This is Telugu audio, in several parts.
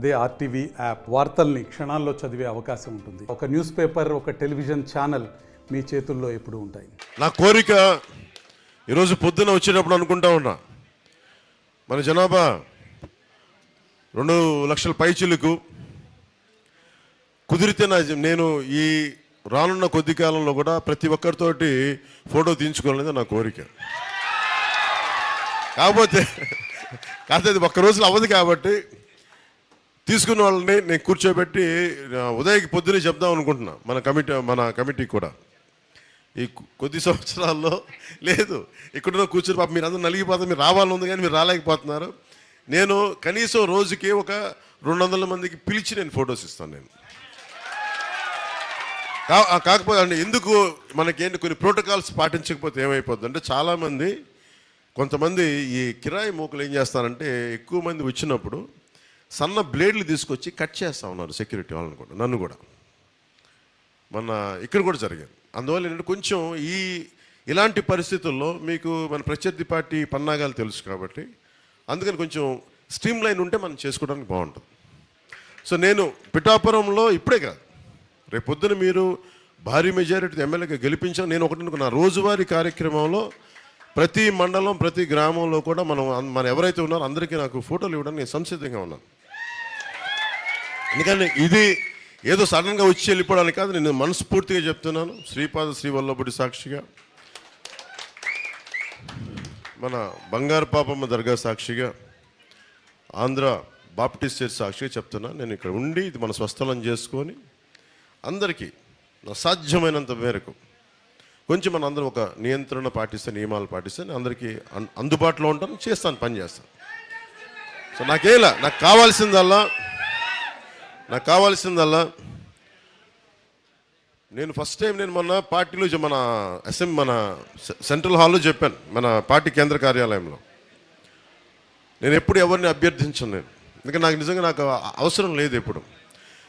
అదే ఆర్టీవీ యాప్ వార్తల్ని క్షణాల్లో చదివే అవకాశం ఉంటుంది. ఒక న్యూస్ పేపర్, ఒక టెలివిజన్ ఛానల్ మీ చేతుల్లో ఎప్పుడూ ఉంటాయి. నా కోరిక ఈరోజు పొద్దున వచ్చేటప్పుడు అనుకుంటా ఉన్నా, మన జనాభా 2 లక్షల పైచిలకు కుదిరితే నేను ఈ రానున్న కొద్ది కాలంలో కూడా ప్రతి ఒక్కరితోటి ఫోటో తీయించుకోవాలనేది నా కోరిక. కాకపోతే అది ఒక్క రోజులో అవ్వదు కాబట్టి తీసుకున్న వాళ్ళని నేను కూర్చోబెట్టి ఉదయకి పొద్దునే చెప్దాం అనుకుంటున్నా. మన కమిటీ కూడా ఈ కొద్ది సంవత్సరాల్లో లేదు ఇక్కడ కూర్చొని పాప మీరు అందరూ నలిగిపోతారు, మీరు రావాలని ఉంది కానీ మీరు రాలేకపోతున్నారు. నేను కనీసం రోజుకి ఒక 200 మందికి పిలిచి నేను ఫొటోస్ ఇస్తాను. నేను కాకపోతే అంటే ఎందుకు మనకేంటి కొన్ని ప్రోటోకాల్స్ పాటించకపోతే ఏమైపోద్ది అంటే, చాలామంది కొంతమంది ఈ కిరాయి మూకలు ఏం చేస్తారంటే, ఎక్కువ మంది వచ్చినప్పుడు సన్న బ్లేడ్లు తీసుకొచ్చి కట్ చేస్తూ ఉన్నారు సెక్యూరిటీ వాళ్ళని కూడా, నన్ను కూడా. మన ఇక్కడ కూడా జరిగింది. అందువల్ల ఏంటంటే కొంచెం ఇలాంటి పరిస్థితుల్లో మీకు మన ప్రత్యర్థి పార్టీ పన్నాగాలు తెలుసు కాబట్టి అందుకని కొంచెం స్ట్రీమ్ లైన్ ఉంటే మనం చేసుకోవడానికి బాగుంటుంది. సో నేను పిఠాపురంలో ఇప్పుడే కాదు, రేపు పొద్దున మీరు భారీ మెజారిటీ ఎమ్మెల్యేగా గెలిపించాను. నేను ఒకటి అనుకున్నా, రోజువారీ కార్యక్రమంలో ప్రతి మండలం ప్రతి గ్రామంలో కూడా మన ఎవరైతే ఉన్నారో అందరికీ నాకు ఫోటోలు ఇవ్వడానికి నేను సంసిద్ధంగా ఉన్నాను. ఎందుకంటే ఇది ఏదో సడన్గా వచ్చి వెళ్ళిపోవడానికి కాదు, నేను మనస్ఫూర్తిగా చెప్తున్నాను. శ్రీపాద శ్రీవల్లభుడి సాక్షిగా, మన బంగారు పాపమ్మ దర్గా సాక్షిగా, ఆంధ్ర బాప్టిస్ట్ చర్చ్ సాక్షిగా చెప్తున్నా. నేను ఇక్కడ ఉండి ఇది మన స్వస్థలం చేసుకొని అందరికీ నా సాధ్యమైనంత మేరకు కొంచెం మన అందరం ఒక నియంత్రణ పాటిస్తే, నియమాలు పాటిస్తే అందరికీ అందుబాటులో ఉంటాను, చేస్తాను, పని చేస్తాను. సో నాకు కావాల్సిందల్లా నేను ఫస్ట్ టైం నేను మొన్న పార్టీలో మన సెంట్రల్ హాల్లో చెప్పాను, మన పార్టీ కేంద్ర కార్యాలయంలో. నేను ఎప్పుడు ఎవరిని అభ్యర్థించను. నేను ఎందుకంటే నాకు నిజంగా అవసరం లేదు. ఎప్పుడు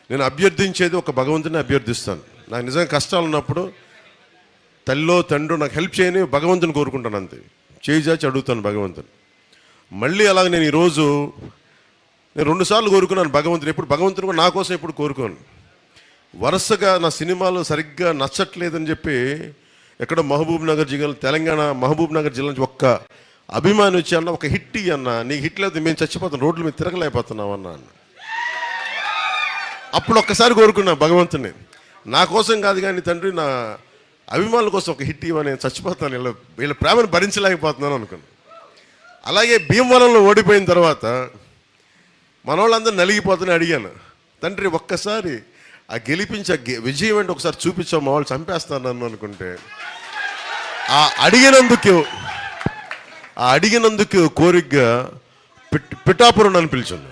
నేను అభ్యర్థించేది ఒక భగవంతుని అభ్యర్థిస్తాను. నాకు నిజంగా కష్టాలు ఉన్నప్పుడు తల్లో తండ్రి నాకు హెల్ప్ చేయని భగవంతుని కోరుకుంటాను, అంతే. చేయి చాచి అడుగుతాను భగవంతుని. మళ్ళీ అలాగే నేను ఈరోజు 2 సార్లు కోరుకున్నాను భగవంతుని. ఎప్పుడు భగవంతుని కూడా నా కోసం ఎప్పుడు కోరుకోను. వరుసగా నా సినిమాలు సరిగ్గా నచ్చట్లేదని చెప్పి ఎక్కడో మహబూబ్ నగర్ జిల్లా, తెలంగాణ మహబూబ్ నగర్ జిల్లా నుంచి ఒక్క అభిమాని వచ్చి అన్న, ఒక హిట్ అన్న, నీకు హిట్ లేదు మేము చచ్చిపోతాం, రోడ్ల మీద తిరగలేకపోతున్నాం అన్న. అప్పుడు ఒక్కసారి కోరుకున్నా భగవంతుని, నా కోసం కాదు కానీ తండ్రి నా అభిమానుల కోసం ఒక హిట్ ఇవ్వని, చచ్చిపోతాను, వీళ్ళ ప్రేమను భరించలేకపోతున్నాను అనుకున్నాను. అలాగే భీమవరంలో ఓడిపోయిన తర్వాత మన వాళ్ళందరూ నలిగిపోతుందని అడిగాను, తండ్రి ఒక్కసారి ఆ గెలిపించే విజయం అంటే ఒకసారి చూపించావు, మా వాళ్ళు చంపేస్తాను నన్ను అనుకుంటే, ఆ అడిగినందుకు కోరికగా పిఠాపురం అని పిలిచాను.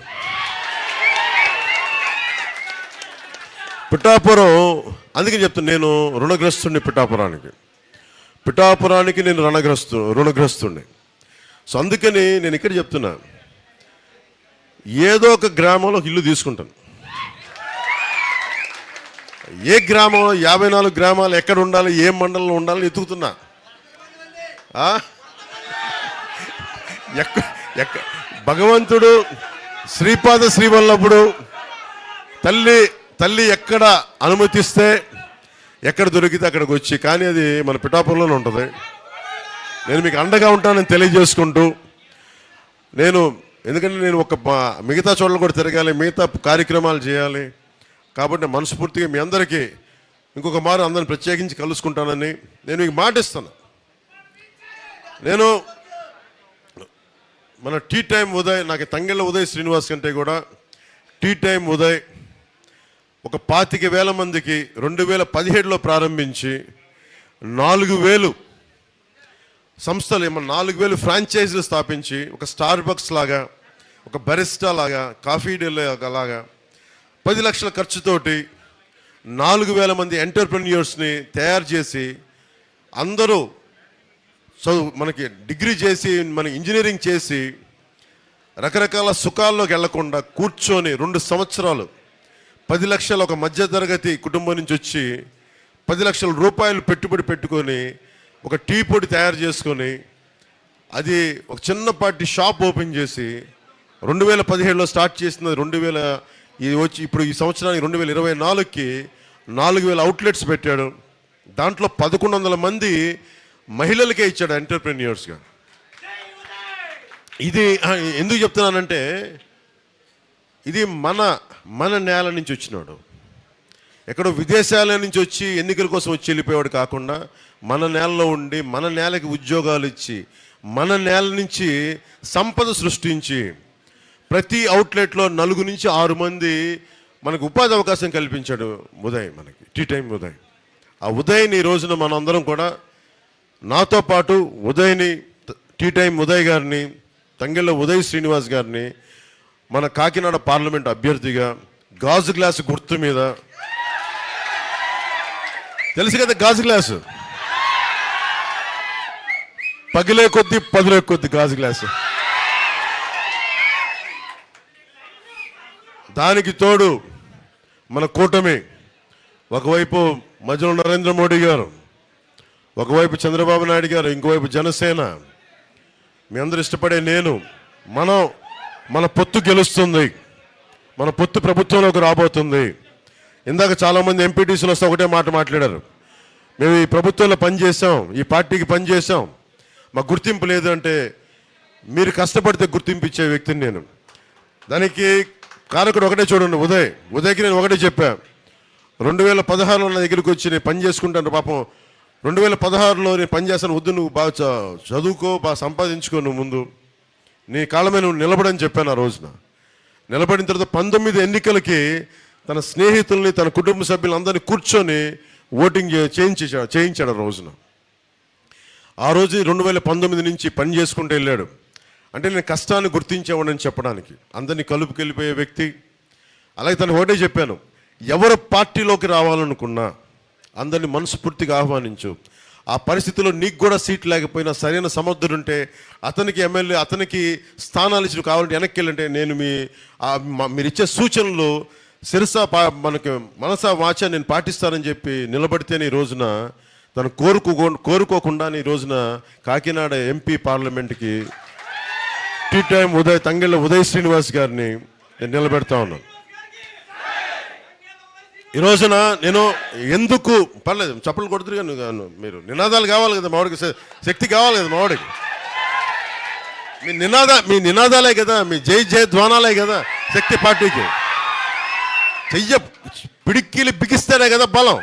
పిఠాపురం అందుకని చెప్తాను, నేను రుణగ్రస్తుడిని. పిఠాపురానికి నేను రుణగ్రస్తుడిని. సో అందుకని నేను ఇక్కడ చెప్తున్నా, ఏదో ఒక గ్రామంలో ఇల్లు తీసుకుంటాను. ఏ గ్రామంలో 54 గ్రామాలు ఎక్కడ ఉండాలి, ఏ మండలంలో ఉండాలని ఎత్తుకుతున్నా. భగవంతుడు శ్రీపాద శ్రీవల్లభుడు తల్లి ఎక్కడ అనుమతిస్తే, ఎక్కడ దొరికితే అక్కడికి వచ్చి, కానీ అది మన పిఠాపురంలోనే ఉంటుంది. నేను మీకు అండగా ఉంటానని తెలియజేసుకుంటూ, ఎందుకంటే నేను మిగతా చోట్ల కూడా తిరగాలి, మిగతా కార్యక్రమాలు చేయాలి కాబట్టి మనస్ఫూర్తిగా మీ అందరికీ ఇంకొక మారు అందరిని ప్రత్యేకించి కలుసుకుంటానని నేను మీకు మాటిస్తాను. నేను మన టీ టైం ఉదయ్, నాకు తంగెళ్ళ ఉదయ్ శ్రీనివాస్ కంటే కూడా టీ టైం ఉదయ్ ఒక 25,000 మందికి 2017లో ప్రారంభించి 4,000 సంస్థలు, 4,000 ఫ్రాంచైజీలు స్థాపించి, ఒక స్టార్ బక్స్ లాగా, ఒక బరిస్టా లాగా, కాఫీ డే లాగా 10 లక్షల ఖర్చుతోటి 4,000 మంది ఎంటర్ప్రెన్యూర్స్ని తయారు చేసి, అందరూ మనకి డిగ్రీ చేసి, మనకి ఇంజనీరింగ్ చేసి, రకరకాల సుఖాల్లోకి వెళ్లకుండా కూర్చొని 2 సంవత్సరాలు 10 లక్షల ఒక మధ్యతరగతి కుటుంబం నుంచి వచ్చి 10 లక్షల రూపాయలు పెట్టుబడి పెట్టుకొని ఒక టీ పొడి తయారు చేసుకొని, అది ఒక చిన్నపాటి షాప్ ఓపెన్ చేసి 2017లో స్టార్ట్ చేసినది 2000 ఇది వచ్చి ఇప్పుడు ఈ సంవత్సరానికి 2024కి 4000 అవుట్లెట్స్ పెట్టాడు. దాంట్లో 1100 మంది మహిళలకే ఇచ్చాడు ఎంటర్ప్రెన్యూర్స్గా. ఇది ఎందుకు చెప్తున్నానంటే ఇది మన నేల నుంచి వచ్చినాడు. ఎక్కడో విదేశాల నుంచి వచ్చి ఎన్నికల కోసం వచ్చి వెళ్ళిపోయాడు కాకుండా మన నేలలో ఉండి మన నేలకి ఉద్యోగాలు ఇచ్చి మన నేల నుంచి సంపద సృష్టించి ప్రతి అవుట్లెట్లో 4 నుంచి 6 మంది మనకు ఉపాధి అవకాశం కల్పించాడు ఉదయ్, మనకి టీ టైం ఉదయ్. ఆ ఉదయ్ని ఈ రోజున మనందరం కూడా నాతో పాటు ఉదయ్ని, టీ టైం ఉదయ్ గారిని, తంగెళ్ళ ఉదయ్ శ్రీనివాస్ గారిని మన కాకినాడ పార్లమెంట్ అభ్యర్థిగా గాజు గ్లాసు గుర్తు మీద, తెలుసు కదా గాజు గ్లాసు, పగిలే కొద్ది పదులే కొద్ది గాజు గ్లాసు, దానికి తోడు మన కూటమి, ఒకవైపు మధ్యలో నరేంద్ర మోడీ గారు, ఒకవైపు చంద్రబాబు నాయుడు గారు, ఇంకోవైపు జనసేన, మీ అందరూ ఇష్టపడే నేను, మన పొత్తు గెలుస్తుంది, మన పొత్తు ప్రభుత్వంలోకి రాబోతుంది. ఇందాక చాలామంది ఎంపీటీసీలు వస్తే ఒకటే మాట మాట్లాడారు, మేము ఈ ప్రభుత్వంలో పనిచేసాం, ఈ పార్టీకి పనిచేసాం, మాకు గుర్తింపు లేదు అంటే, మీరు కష్టపడితే గుర్తింపు ఇచ్చే వ్యక్తిని నేను. దానికి కారకుడు ఒకటే చూడండి, ఉదయ్కి నేను ఒకటే చెప్పా. 2016లో నా దగ్గరికి వచ్చి నేను పని చేసుకుంటాను, పాపం 2016లో నేను పని చేస్తాను, వద్దు నువ్వు బాగా చదువుకో, బాగా సంపాదించుకో, నువ్వు ముందు నీ కాళ్ళ మీద నువ్వు నిలబడని చెప్పాను. ఆ రోజున నిలబడిన తర్వాత 19 ఎన్నికలకి తన స్నేహితుల్ని, తన కుటుంబ సభ్యులందరినీ కూర్చొని ఓటింగ్ చేయించాడు ఆ రోజున. ఆ రోజు 2019 నుంచి పని చేసుకుంటూ వెళ్ళాడు. అంటే నేను కష్టాన్ని గుర్తించేవాడని చెప్పడానికి, అందరినీ కలుపుకెళ్ళిపోయే వ్యక్తి. అలాగే తను ఒకటే చెప్పాను, ఎవరు పార్టీలోకి రావాలనుకున్నా అందరినీ మనస్ఫూర్తిగా ఆహ్వానించు. ఆ పరిస్థితిలో నీకు కూడా సీట్ లేకపోయినా సరైన సమర్థుడుంటే అతనికి ఎమ్మెల్యే, అతనికి స్థానాలు ఇచ్చి కావాలంటే వెనక్కి వెళ్ళంటే నేను మీరు ఇచ్చే సూచనలు మనకి మనసా వాచ నేను పాటిస్తానని చెప్పి నిలబడితేనే ఈ రోజున తను కోరుకోకుండా ఈ రోజున కాకినాడ ఎంపీ పార్లమెంట్కి టీ టైం ఉదయ్, తంగెళ్ళ ఉదయ్ శ్రీనివాస్ గారిని నేను నిలబెడతా ఉన్నాను. ఈ రోజున నేను ఎందుకు పర్లేదు చప్పలు కొడుతురు కానీ మీరు నినాదాలు కావాలి కదా, మావాడికి శక్తి కావాలి కదా, మావాడికి మీ నినాదాలే కదా, మీ జై జయ ధ్వానాలే కదా శక్తి పార్టీకి. పిడికిలి బిగిస్తేనే కదా బలం.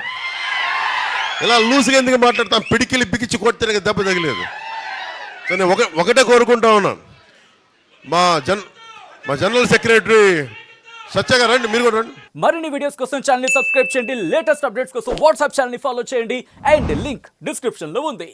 ఇలా లూజ్గా ఎందుకు మాట్లాడతాం, పిడికిలి బిగించి కొడితేనే కదా దెబ్బ తగిలేదు. సో నేను ఒకటే కోరుకుంటా ఉన్నాను, మా జనరల్ సెక్రటరీ సత్య గారు రండి, మీరు కూడా రండి. మరిన్ని వీడియోస్ కోసం ఛానల్ ని సబ్స్క్రైబ్ చేయండి, లేటెస్ట్ అప్డేట్స్ కోసం వాట్సాప్ ఛానల్ ని ఫాలో చేయండి, అండ్ లింక్ డిస్క్రిప్షన్ లో ఉంది.